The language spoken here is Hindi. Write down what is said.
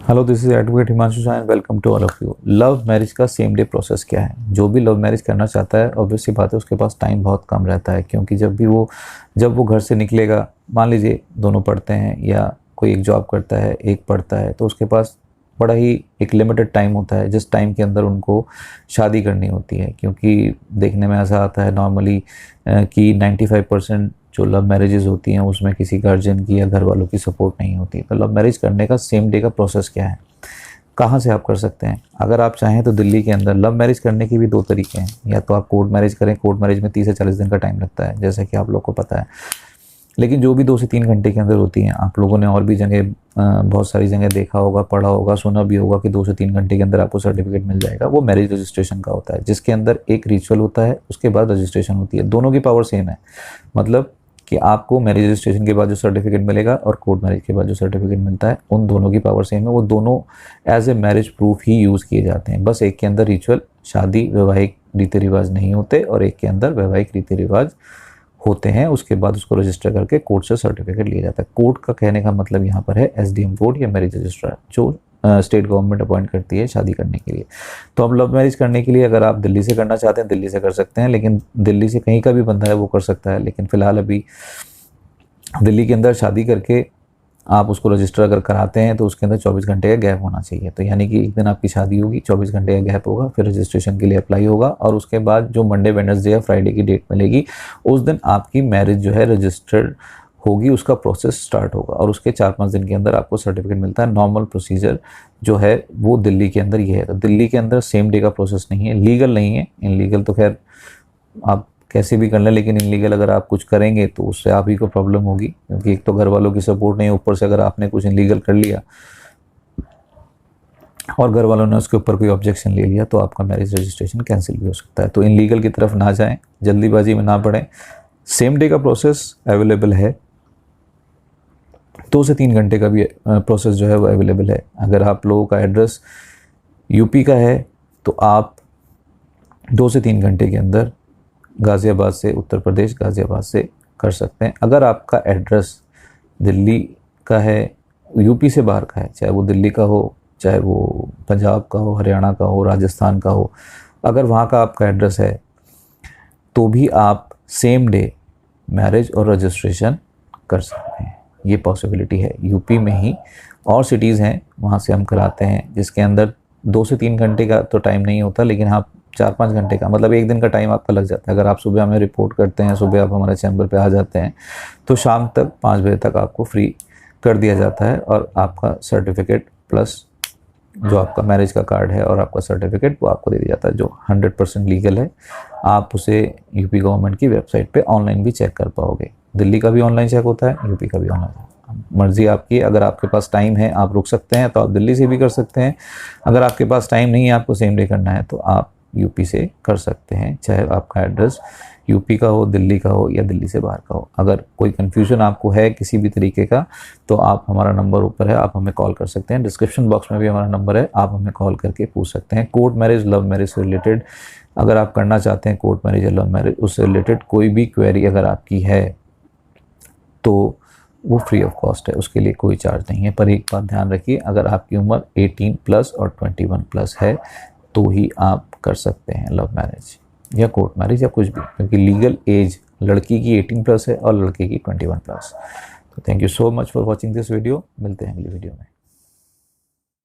Hello, this is advocate Himanshu Shah and welcome to all of you. Love marriage का सेम डे प्रोसेस क्या है? जो भी लव मैरिज करना चाहता है, ऑब्वियसली बात है, उसके पास टाइम बहुत कम रहता है, क्योंकि जब वो घर से निकलेगा, मान लीजिए दोनों पढ़ते हैं या कोई एक जॉब करता है, एक पढ़ता है, तो उसके पास बड़ा ही एक लिमिटेड टाइम होता है जिस टाइम के अंदर उनको शादी करनी होती है। क्योंकि देखने में ऐसा आता है नॉर्मली कि 95% जो लव मैरिजेज़ होती हैं उसमें किसी गार्जियन की या घर वालों की सपोर्ट नहीं होती। तो लव मैरिज करने का सेम डे का प्रोसेस क्या है, कहाँ से आप कर सकते हैं? अगर आप चाहें तो दिल्ली के अंदर लव मैरिज करने के भी दो तरीके हैं। या तो आप कोर्ट मैरिज करें, कोर्ट मैरिज में 30 से 40 दिन का टाइम लगता है, जैसा कि आप लोग को पता है। लेकिन जो भी 2 से 3 घंटे के अंदर होती हैं, आप लोगों ने और भी जगह बहुत सारी जगह देखा होगा, पढ़ा होगा, सुना भी होगा कि 2 से 3 घंटे के अंदर आपको सर्टिफिकेट मिल जाएगा। वो मैरिज रजिस्ट्रेशन का होता है, जिसके अंदर एक रिचुअल होता है, उसके बाद रजिस्ट्रेशन होती है। दोनों की पावर सेम है, मतलब कि आपको मैरिज रजिस्ट्रेशन के बाद जो सर्टिफिकेट मिलेगा और कोर्ट मैरिज के बाद जो सर्टिफिकेट मिलता है, उन दोनों की पावर सेम है। वो दोनों एज ए मैरिज प्रूफ ही यूज़ किए जाते हैं। बस एक के अंदर रिचुअल, शादी, वैवाहिक रीति रिवाज नहीं होते, और एक के अंदर वैवाहिक रीति रिवाज होते हैं। उसके बाद उसको रजिस्टर करके कोर्ट से सर्टिफिकेट लिया जाता है। कोर्ट का कहने का मतलब यहाँ पर है एसडीएम कोर्ट या मैरिज रजिस्ट्रार, जो स्टेट गवर्नमेंट अपॉइंट करती है शादी करने के लिए। तो अब लव मैरिज करने के लिए अगर आप दिल्ली से करना चाहते हैं, दिल्ली से कर सकते हैं, लेकिन दिल्ली से कहीं का भी बंदा है वो कर सकता है। लेकिन फ़िलहाल अभी दिल्ली के अंदर शादी करके आप उसको रजिस्टर अगर कराते हैं तो उसके अंदर 24 घंटे का गैप होना चाहिए। तो यानी कि एक दिन आपकी शादी होगी, 24 घंटे का गैप होगा, फिर रजिस्ट्रेशन के लिए अप्लाई होगा, और उसके बाद जो मंडे, वेडनेसडे या फ्राइडे की डेट मिलेगी, उस दिन आपकी मैरिज जो है रजिस्टर्ड होगी, उसका प्रोसेस स्टार्ट होगा, और उसके 4-5 दिन के अंदर आपको सर्टिफिकेट मिलता है। नॉर्मल प्रोसीजर जो है वो दिल्ली के अंदर ये है। तो दिल्ली के अंदर सेम डे का प्रोसेस नहीं है, लीगल नहीं है। इनलीगल तो खैर आप कैसे भी कर लें, लेकिन इनलीगल अगर आप कुछ करेंगे तो उससे आप ही को प्रॉब्लम होगी, क्योंकि एक तो घर वालों की सपोर्ट नहीं है, ऊपर से अगर आपने कुछ इनलीगल कर लिया और घर वालों ने उसके ऊपर कोई ऑब्जेक्शन ले लिया, तो आपका मैरिज रजिस्ट्रेशन कैंसिल भी हो सकता है। तो इनलीगल की तरफ ना जाएं, जल्दीबाजी में ना पड़ें। सेम डे का प्रोसेस अवेलेबल है, 2 से 3 घंटे का भी प्रोसेस जो है वो अवेलेबल है। अगर आप लोगों का एड्रेस यूपी का है तो आप 2 से 3 घंटे के अंदर गाज़ियाबाद से, उत्तर प्रदेश गाज़ियाबाद से कर सकते हैं। अगर आपका एड्रेस दिल्ली का है, यूपी से बाहर का है, चाहे वो दिल्ली का हो, चाहे वो पंजाब का हो, हरियाणा का हो, राजस्थान का हो, अगर वहाँ का आपका एड्रेस है तो भी आप सेम डे मैरिज और रजिस्ट्रेशन कर सकते हैं। ये पॉसिबिलिटी है। यूपी में ही और सिटीज़ हैं, वहाँ से हम कराते हैं, जिसके अंदर 2 से 3 घंटे का तो टाइम नहीं होता, लेकिन हाँ 4-5 घंटे का, मतलब एक दिन का टाइम आपका लग जाता है। अगर आप सुबह हमें रिपोर्ट करते हैं, सुबह आप हमारे चैम्बर पे आ जाते हैं, तो शाम तक 5 बजे तक आपको फ्री कर दिया जाता है, और आपका सर्टिफिकेट प्लस जो आपका मैरिज का कार्ड है और आपका सर्टिफिकेट वो आपको दे दिया जाता है, जो 100% लीगल है। आप उसे यूपी गवर्नमेंट की वेबसाइट पे ऑनलाइन भी चेक कर पाओगे। दिल्ली का भी ऑनलाइन चेक होता है, यूपी का भी ऑनलाइन। मर्जी आपकी, अगर आपके पास टाइम है, आप रुक सकते हैं तो आप दिल्ली से भी कर सकते हैं। अगर आपके पास टाइम नहीं है, आपको सेम डे करना है, तो आप यूपी से कर सकते हैं, चाहे आपका एड्रेस यूपी का हो, दिल्ली का हो या दिल्ली से बाहर का हो। अगर कोई कन्फ्यूजन आपको है किसी भी तरीके का, तो आप हमारा नंबर ऊपर है, आप हमें कॉल कर सकते हैं। डिस्क्रिप्शन बॉक्स में भी हमारा नंबर है, आप हमें कॉल करके पूछ सकते हैं। कोर्ट मैरिज, लव मैरिज से रिलेटेड अगर आप करना चाहते हैं, कोर्ट मैरिज या लव मैरिज, उससे रिलेटेड कोई भी क्वेरी अगर आपकी है तो वो फ्री ऑफ कॉस्ट है, उसके लिए कोई चार्ज नहीं है। पर एक बात ध्यान रखिए, अगर आपकी उम्र 18+ और 21+ है तो ही आप कर सकते हैं लव मैरिज या कोर्ट मैरिज या कुछ भी, क्योंकि लीगल एज लड़की की 18+ है और लड़के की 21+। तो thank you so much for watching this video. मिलते हैं अगली वीडियो में।